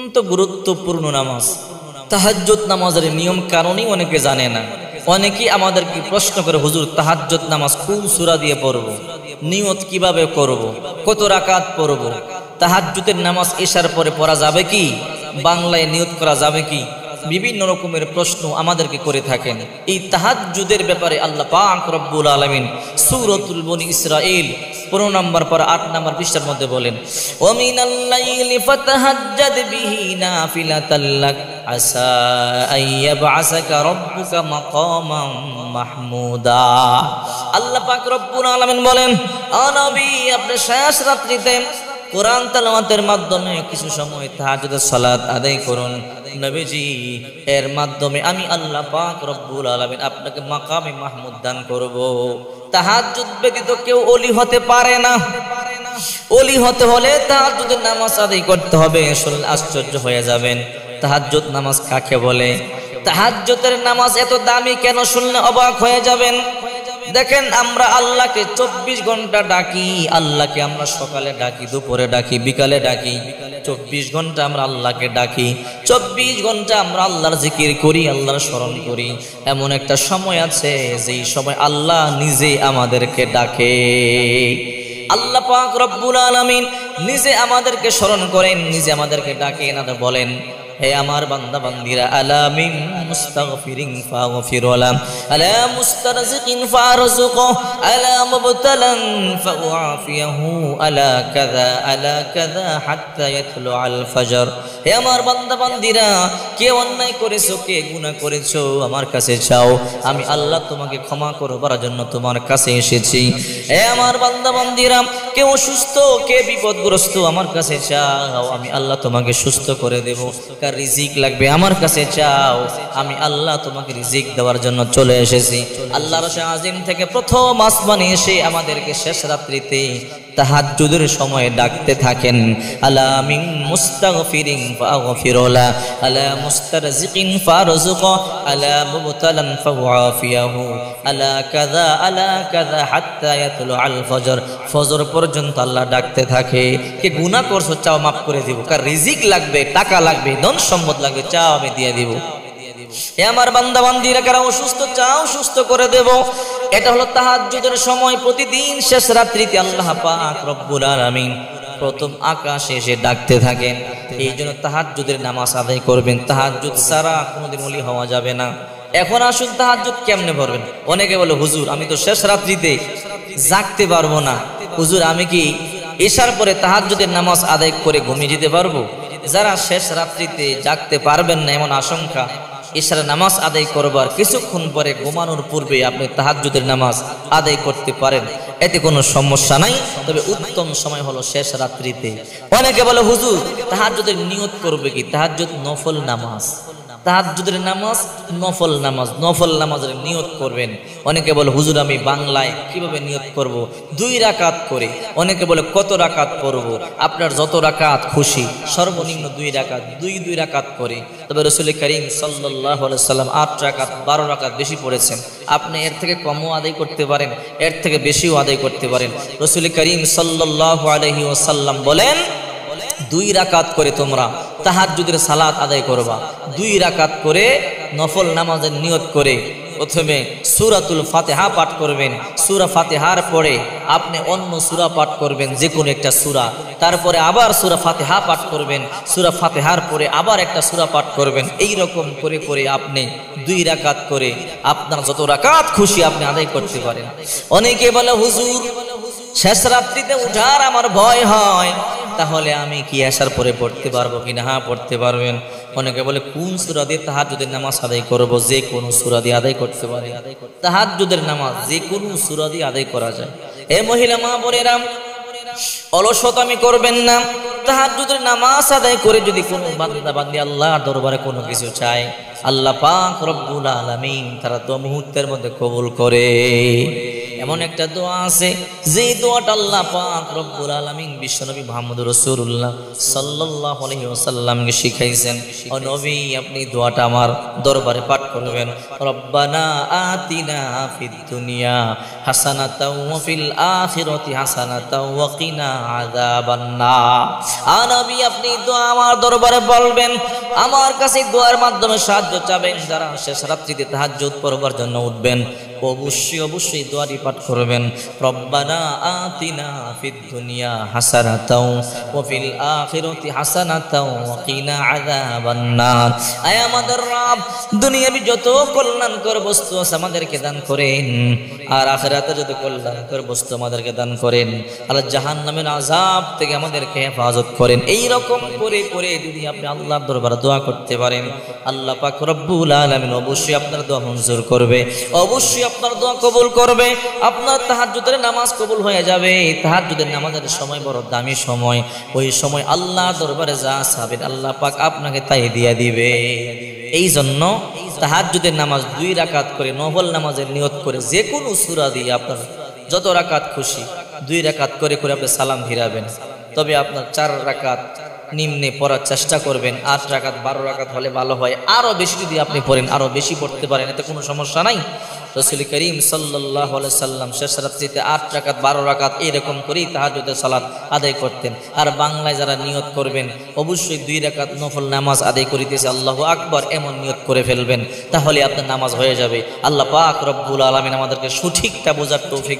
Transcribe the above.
অত্যন্ত গুরুত্বপূর্ণ নামাজ। তাহাজ্জুদ নামাজের নিয়ম কারণই অনেকে জানে না। অনেকেই আমাদেরকে প্রশ্ন করে, হুজুর তাহাজ্জুদ নামাজ কোন সূরা দিয়ে পড়ব, নিয়ত কিভাবে করব, কত রাকাত পড়ব, তাহাজ্জুদের নামাজ এশার পরে পড়া যাবে কি, বাংলায় নিয়ত করা যাবে কি, বিভিন্ন রকমের প্রশ্ন আমাদেরকে করে থাকেন। এই তাহাজ্জুদের ব্যাপারে আল্লাহ পাক রব্বুল আলামিন সূরাতুল বনী ইসরাঈল 15 নম্বর পর 8 নম্বর পৃষ্ঠার মধ্যে বলেন, ওয়া মিনাল লাইলি ফাতাহাজ্জাদ বিহি নাফিলাতাল লাক আসা আইয়াবআসাকা রাব্বুকা মাকামান মাহমুদা। আল্লাহ পাক রব্বুল আলামিন বলেন, ও নবী, আপনি শেষ রাত্রিতে কোরআন তেলাওয়াতের মাধ্যমে কিছু সময় তাহাজ্জুদের সালাত আদায় করুন। নবীজি, এর মাধ্যমে আমি আল্লাহ পাক রব্বুল আলামিন আপনাকে মাকামে মাহমুদ দান করব। তাহাজ্জুদ ব্যতীত কেউ ওলি হতে পারে না। ওলি হতে হলে তাহাজ্জুদের নামাজ আদায় করতে হবে। শুনলে আশ্চর্য হয়ে যাবেন, তাহাজ্জুদ নামাজ কাকে বলে? তাহাজ্জুদের নামাজ এত দামি কেন? শুনলে অবাক হয়ে যাবেন। দেখেন, আমরা আল্লাহকে 24 ঘন্টা ডাকি। আল্লাহকে আমরা সকালে ডাকি, দুপুরে ডাকি, বিকালে ডাকি। 24 ঘন্টা আমরা আল্লাহকে ডাকি। 24 ঘন্টা আমরা আল্লাহর জিকির করি, আল্লাহর স্মরণ করি। এমন একটা সময় আছে যেই সময় আল্লাহ নিজে আমাদেরকে ডাকে। আল্লাহ পাক রব্বুল আলামিন নিজে আমাদেরকে স্মরণ করেন, নিজে আমাদেরকে ডাকেন আর বলেন, হে আমার বান্দা বান্দিরা, আলা মিন মুস্তাগফিরিন ফাগফিরু লাম, আলা মুস্তারজিকিন ফারযুকু, আলা মুবতালান ফাউআফিয়াহু, আলা কাযা হাত্তা ইয়াতলু আল ফজর। হে আমার বান্দা বান্দিরা, কে অন্যায় করেছো, কে গুনাহ করেছো, আমার কাছে চাও, আমি আল্লাহ তোমাকে ক্ষমা করবার জন্য তোমার কাছে এসেছি। হে আমার বান্দা বান্দিরা, কে অসুস্থ, কে বিপদগ্রস্ত, আমার কাছে চাও, আমি আল্লাহ তোমাকে সুস্থ করে দেব। রিজিক লাগবে, আমার কাছে চাও, আমি আল্লাহ তোমাকে রিজিক দেওয়ার জন্য চলে এসেছি। আল্লাহর আরশ আজিম থেকে প্রথম আসমানে এসে আমাদেরকে শেষ রাত্রিতে তাহাজ্জুদের সময় ডাকতে থাকেন। আলা মিন মুস্তাগফিরিন ফাগফিরু লা, আলা মুস্তারজিকিন ফারযুকু, আলা মুবতালান ফাউআফিয়াহু, আলা কাযা হাত্তা ইয়াতলু আল ফজর। ফজর পর্যন্ত আল্লাহ ডাকতে থাকে। কে গুনাহ করছো, চাও মাফ করে দিব। কার রিজিক লাগবে, টাকা লাগবে, ধন সম্পদ লাগবে, চাও আমি দিয়ে দিব। হে আমার বান্দা বান্দিরা, কারা অসুস্থ, চাও সুস্থ করে দেব। এটা হলো তাহাজ্জুদের সময়। প্রতিদিন শেষ রাত্রিতে আল্লাহ পাক রব্বুল আলামিন প্রথম আকাশে এসে ডাকতে থাকেন। এই জন্য তাহাজ্জুদের নামাজ আদায় করবেন। তাহাজ্জুদ ছাড়া কোনোদিন ওলি হওয়া যাবে না। এখন আসুন, তাহাজ্জুদ কেমনে পড়বেন? অনেকে বলে, হুজুর আমি তো শেষ রাত্রিতে জাগতে পারবো না, হুজুর আমি কি এশার পরে তাহাজ্জুদের নামাজ আদায় করে ঘুমিয়ে যেতে পারবো? যারা শেষ রাত্রিতে জাগতে পারবেন না, এমন আশঙ্কা, এশার নামাজ আদায় করবার কিছুক্ষণ পরে ঘুমানোর পূর্বে আপনি তাহাজ্জুদের নামাজ আদায় করতে পারেন, এতে কোনো সমস্যা নাই। তবে উত্তম সময় হলো শেষ রাত্রিতে। অনেকে বলে, হুজুর তাহাজ্জুদের নিয়ত করবে কি? তাহাজ্জুদ নফল নামাজ। তাহাজ্জুদের নামাজ নফল নামাজ, নফল নামাজের নিয়ত করবেন। অনেকে বলে, হুজুর আমি বাংলায় কিভাবে নিয়ত করব? 2 রাকাত করে। অনেকে বলে, কত রাকাত পড়ব? আপনার যত রাকাত খুশি, সর্বনিম্ন 2 রাকাত, 2 রাকাত করে। তবে রাসূল করিম সাল্লাল্লাহু আলাইহি সাল্লাম 8 রাকাত, 12 রাকাত বেশি পড়েছেন। আপনি এর থেকে কমও আদায় করতে পারেন, এর থেকে বেশিও আদায় করতে পারেন। রাসূল করিম সাল্লাল্লাহু আলাইহি ওয়াসাল্লাম বলেন, 2 রাকাত করে তোমরা তাহাজ্জুদের সালাত আদায় করবা। 2 রাকাত করে নফল নামাজের নিয়ত করে প্রথমে সূরাতুল ফাতিহা পাঠ করবেন। সূরা ফাতিহার পরে আপনি অন্য সূরা পাঠ করবেন, যে কোনো একটা সূরা। তারপরে আবার সূরা ফাতিহা পাঠ করবেন। সূরা ফাতিহার পরে আবার একটা সূরা পাঠ করবেন। এই রকম করে করে আপনি 2 রাকাত করে আপনার যত রাকাত খুশি আপনি আদায় করতে পারেন। অনেকে বলে, হুজুর শেষ রাত্রিতে উঠার আমার ভয় হয়, তাহলে আমি কি আসার পরে পড়তে পারবো কিনা? হ্যাঁ, পড়তে পারবেন। অনেকে বলে, কোন সূরা দিয়ে তাহাজ্জুদের নামাজ আদায় করব? যে কোনো সূরা দিয়ে আদায় করতে পারে। তাহাজ্জুদের নামাজ যে কোনো সূরা দিয়ে আদায় করা যায়। এ মহিলা মা বোনেরা, অলসতামি করবেন না। তাহাজ্জুদের নামাজ আদায় করে যদি কোনো বান্দা বান্দি আল্লাহর দরবারে কোনো কিছু চায়, আল্লাহ পাক রব্বুল আলামিন তারা তো মুহূর্তের মধ্যে কবুল করে। এমন একটা দোয়া আছে যে দোয়াটা আল্লাহ পাক রব্বুল আলামিন বিশ্বনবী মুহাম্মদ রাসূলুল্লাহ সাল্লাল্লাহু আলাইহি ওয়াসাল্লামকে শিখাইছেন। ও নবী, আপনি দোয়াটা আমার দরবারে পাঠ করবেন। রব্বানা আতিনা ফিদ দুনিয়া হাসানাতাও ওয়া ফিল আখিরাতি হাসানাতাও ওয়া কিনা আযাবান্নার। নবী, আপনি দোয়া আমার দরবারে বলবেন, আমার কাছে দোয়ার মাধ্যমে সাহায্য চাবেন। যারা শেষ রাত্রিতে তাহাজ্জুদ পড়বার জন্য উঠবেন, অবশ্যই দোয়াটি পাঠ করবেন। রব্বানা আতিনা ফিদ দুনিয়া হাসানাতাও ওয়া ফিল আখিরাতি হাসানাতাও ওয়া কিনা আযাবান্নার। আয় আমাদের রব, দুনিয়াবি যত কল্যাণকর বস্তু আছে আমাদেরকে দান করেন, আর আখিরাতে যত কল্যাণকর বস্তু আমাদেরকে দান করেন। আল্লাহ জাহান্নামের আযাব থেকে আমাদেরকে হেফাজত করেন। এই রকম করে করে যদি আপনি আল্লাহর দরবারে দোয়া করতে পারেন, আল্লাহ পাক রব্বুল আলামিন অবশ্যই আপনার দোয়া মঞ্জুর করবে, অবশ্যই আপনার দোয়া কবুল করবে। আপনার তাহাজ্জুদের নামাজ কবুল হয়ে যাবে। তাহাজ্জুদের নামাজের সময় বড় দামি সময়। ওই সময় আল্লাহর দরবারে যা চাবেন আল্লাহ পাক আপনাকে তাই দিয়ে দিবে। এই জন্য তাহাজ্জুদের নামাজ 2 রাকাত করে, নফল নামাজের নিয়ত করে, যে কোনো সূরা দিয়ে আপনার যত রাকাত খুশি 2 রাকাত করে করে আপনি সালাম ফিরাবেন। তবে আপনার 4 রাকাত নিম্নে পড়ার চেষ্টা করবেন। 8 রাকাত 12 রাকাত হলে ভালো হয়। আরো বেশি যদি আপনি পড়েন, আরো বেশি পড়তে পারেন, এতে কোনো সমস্যা নাই। রাসূল করিম সাল্লাল্লাহু আলাইহি সাল্লাম শেষ রাত্রিতে 8 রাকাত 12 রাকাত এরকম করেই তাহাজ্জুদের সালাত আদায় করতেন। আর বাংলায় যারা নিয়ত করবেন, অবশ্যই 2 রাকাত নফল নামাজ আদায় করিতেছে আল্লাহু আকবার এমন নিয়ত করে ফেলবেন, তাহলে আপনার নামাজ হয়ে যাবে। আল্লাহ পাক রব্বুল আলামিন আমাদেরকে সঠিকটা বোঝার তৌফিক